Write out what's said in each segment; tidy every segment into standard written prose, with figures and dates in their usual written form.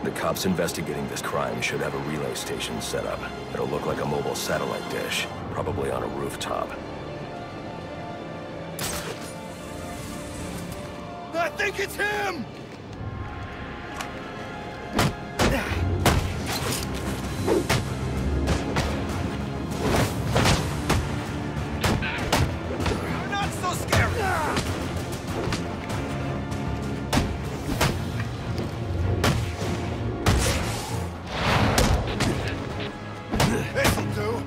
The cops investigating this crime should have a relay station set up. It'll look like a mobile satellite dish, probably on a rooftop. I think it's him! Not so scary! This'll do.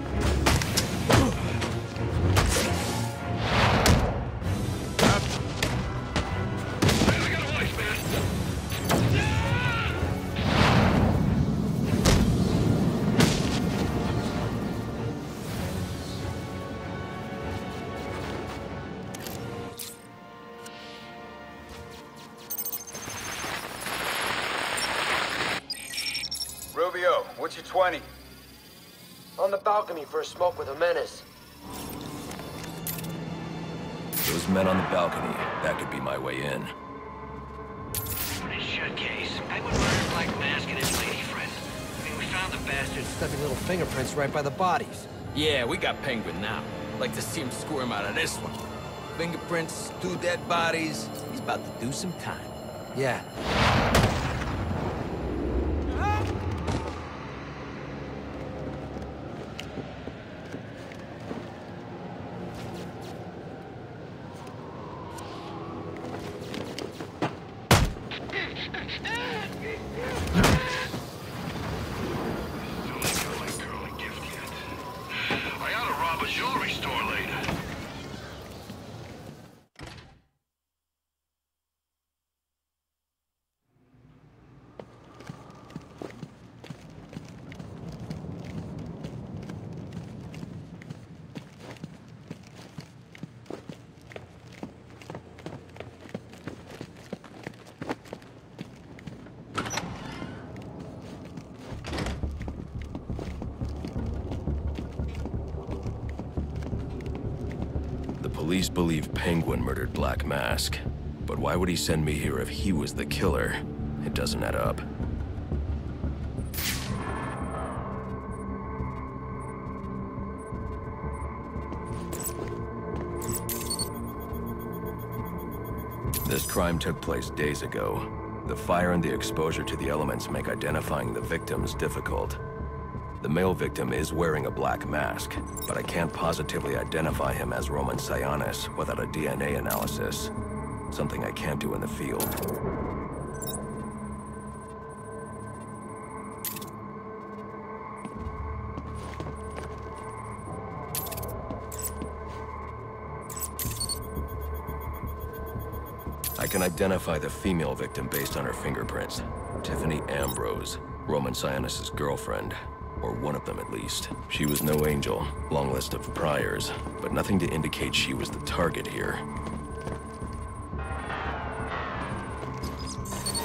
Rubio, what's your 20? On the balcony for a smoke with a menace. Those men on the balcony, that could be my way in. Nice shut case. Penguin murdered Black Mask and his lady friend. I mean, we found the bastards. Stuffy little fingerprints right by the bodies. Yeah, we got Penguin now. Like to see him squirm out of this one. Fingerprints, 2 dead bodies. He's about to do some time. Yeah. I ought to rob a jewelry store later. Police believe Penguin murdered Black Mask. But why would he send me here if he was the killer? It doesn't add up. This crime took place days ago. The fire and the exposure to the elements make identifying the victims difficult. The male victim is wearing a black mask, but I can't positively identify him as Roman Sionis without a DNA analysis. Something I can't do in the field. I can identify the female victim based on her fingerprints. Tiffany Ambrose, Roman Sionis' girlfriend. Or one of them at least. She was no angel, long list of priors, but nothing to indicate she was the target here.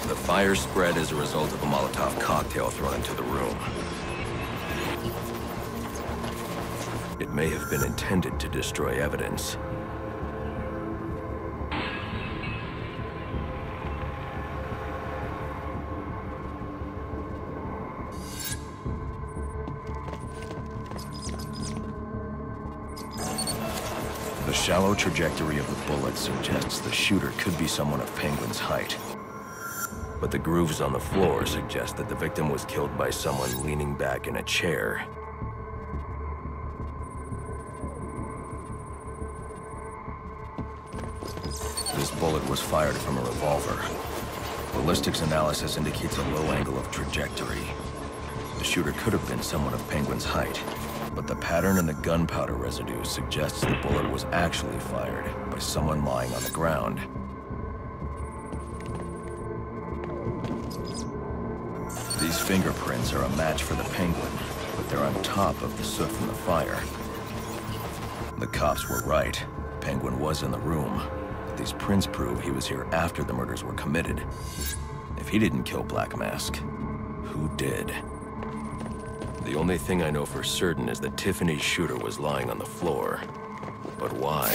The fire spread as a result of a Molotov cocktail thrown into the room. It may have been intended to destroy evidence. The shallow trajectory of the bullet suggests the shooter could be someone of Penguin's height. But the grooves on the floor suggest that the victim was killed by someone leaning back in a chair. This bullet was fired from a revolver. Ballistics analysis indicates a low angle of trajectory. The shooter could have been someone of Penguin's height. But the pattern in the gunpowder residue suggests the bullet was actually fired by someone lying on the ground. These fingerprints are a match for the Penguin, but they're on top of the soot from the fire. The cops were right. Penguin was in the room, but these prints prove he was here after the murders were committed. If he didn't kill Black Mask, who did? The only thing I know for certain is that Tiffany's shooter was lying on the floor. But why?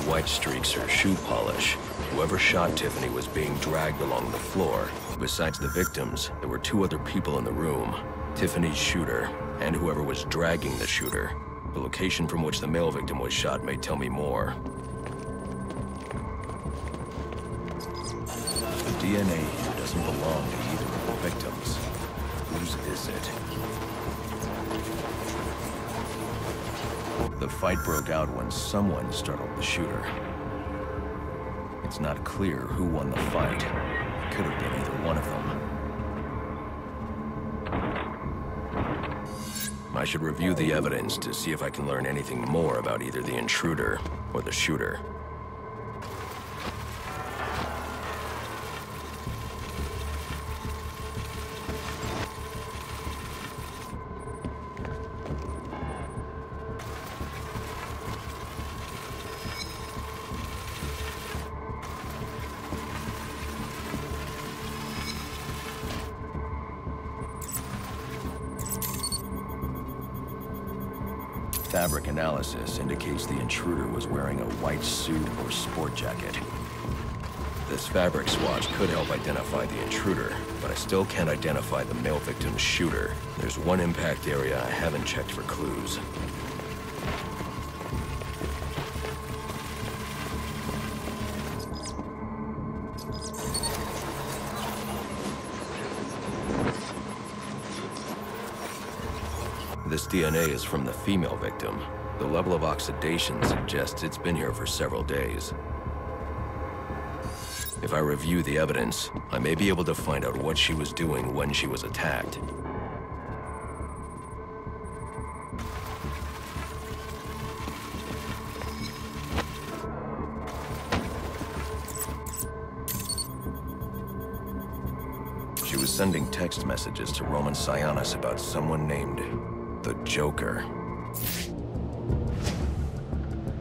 white streaks are shoe polish. Whoever shot Tiffany was being dragged along the floor. Besides the victims, there were 2 other people in the room. Tiffany's shooter, and whoever was dragging the shooter. The location from which the male victim was shot may tell me more. The DNA here doesn't belong to either of the victims. Whose is it? The fight broke out when someone startled the shooter. It's not clear who won the fight. It could have been either one of them. I should review the evidence to see if I can learn anything more about either the intruder or the shooter. Fabric analysis indicates the intruder was wearing a white suit or sport jacket. This fabric swatch could help identify the intruder, but I still can't identify the male victim's shooter. There's one impact area I haven't checked for clues. This DNA is from the female victim. The level of oxidation suggests it's been here for several days. If I review the evidence, I may be able to find out what she was doing when she was attacked. She was sending text messages to Roman Sionis about someone named the Joker.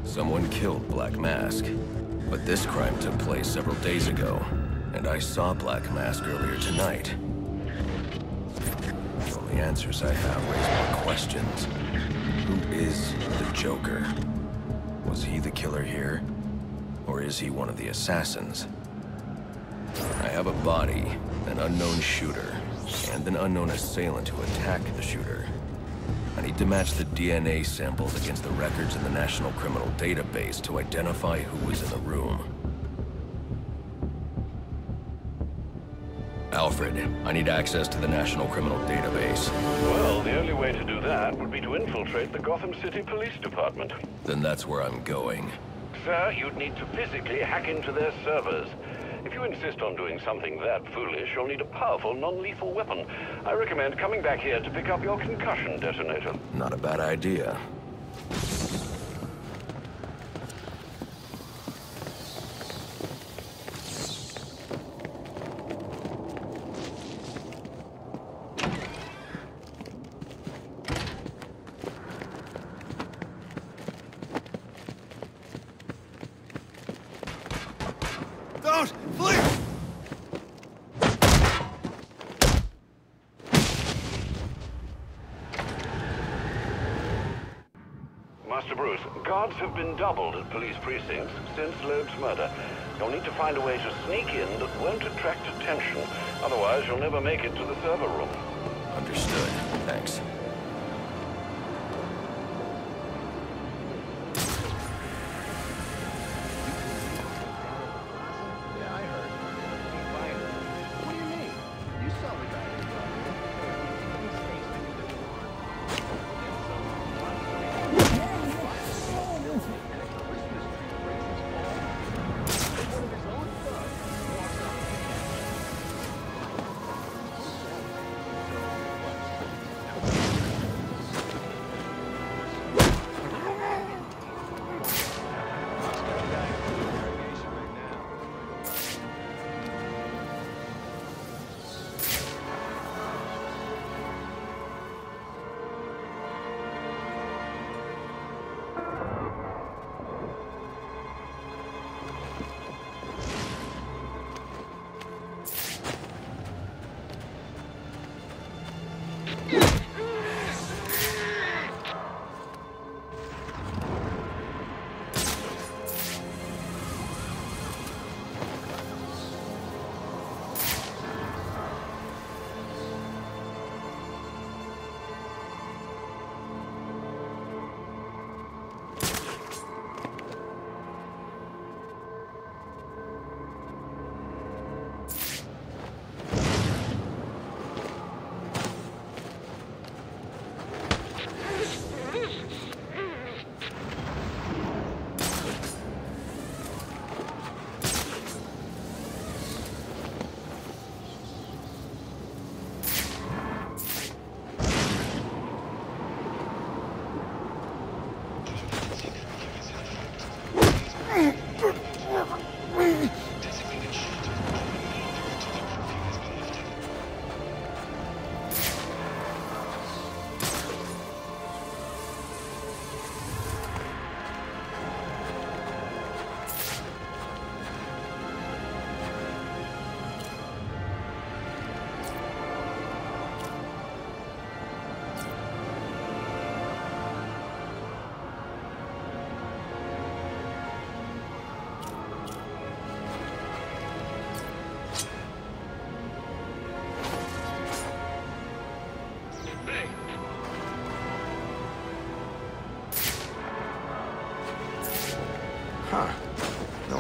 Someone killed Black Mask, but this crime took place several days ago, and I saw Black Mask earlier tonight. The only answers I have raise more questions. Who is the Joker? Was he the killer here? Or is he one of the assassins? I have a body, an unknown shooter, and an unknown assailant who attacked the shooter. I need to match the DNA samples against the records in the National Criminal Database to identify who was in the room. Alfred, I need access to the National Criminal Database. Well, the only way to do that would be to infiltrate the Gotham City Police Department. Then that's where I'm going. Sir, you'd need to physically hack into their servers. If you insist on doing something that foolish, you'll need a powerful, non-lethal weapon. I recommend coming back here to pick up your concussion detonator. Not a bad idea. Don't! Please! Master Bruce, guards have been doubled at police precincts since Loeb's murder. You'll need to find a way to sneak in that won't attract attention. Otherwise, you'll never make it to the server room. Understood. Thanks.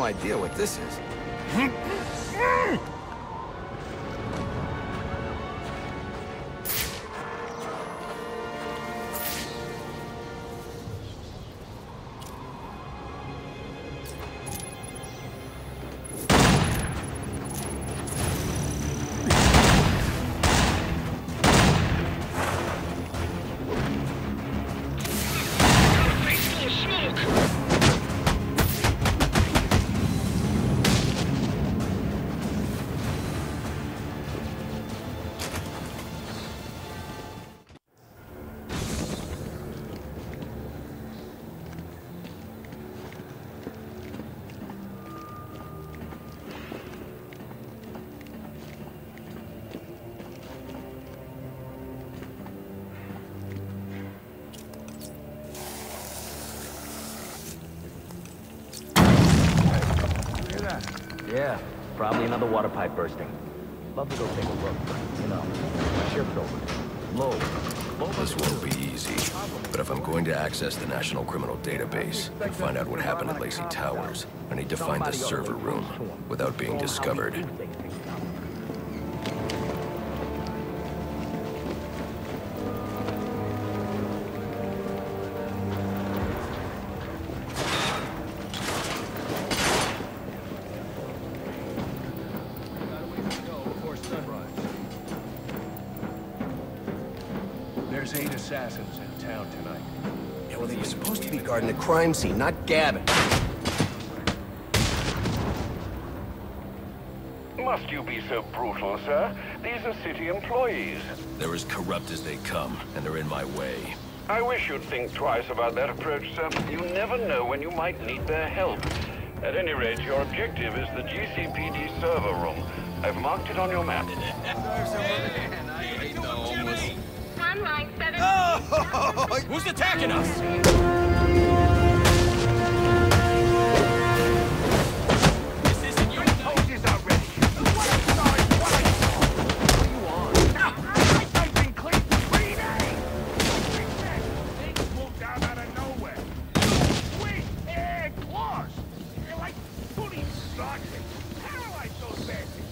idea what this is. Yeah, probably another water pipe bursting. Love to go take a look, but, you know, my ship's over. Low. This won't be easy, but if I'm going to access the National Criminal Database and find out what happened at Lacey Towers, I need to find the server room without being discovered. There's 8 assassins in town tonight. Yeah, well, you're supposed to be guarding the crime scene, not gabbing. Must you be so brutal, sir? These are city employees. They're as corrupt as they come, and they're in my way. I wish you'd think twice about that approach, sir. You never know when you might need their help. At any rate, your objective is the GCPD server room. I've marked it on your map. Line 7. Oh! Who's attacking us? This isn't your Soldiers are ready. What a sorry, what a What are you on? I've been clean for 3 days. Things moved down out of nowhere. Sweet and claws. They're like booty sausage. Paralyze those bastards.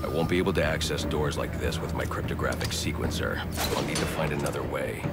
I won't be able to access doors like this with my cryptographic sequencer. I'll need to find another way.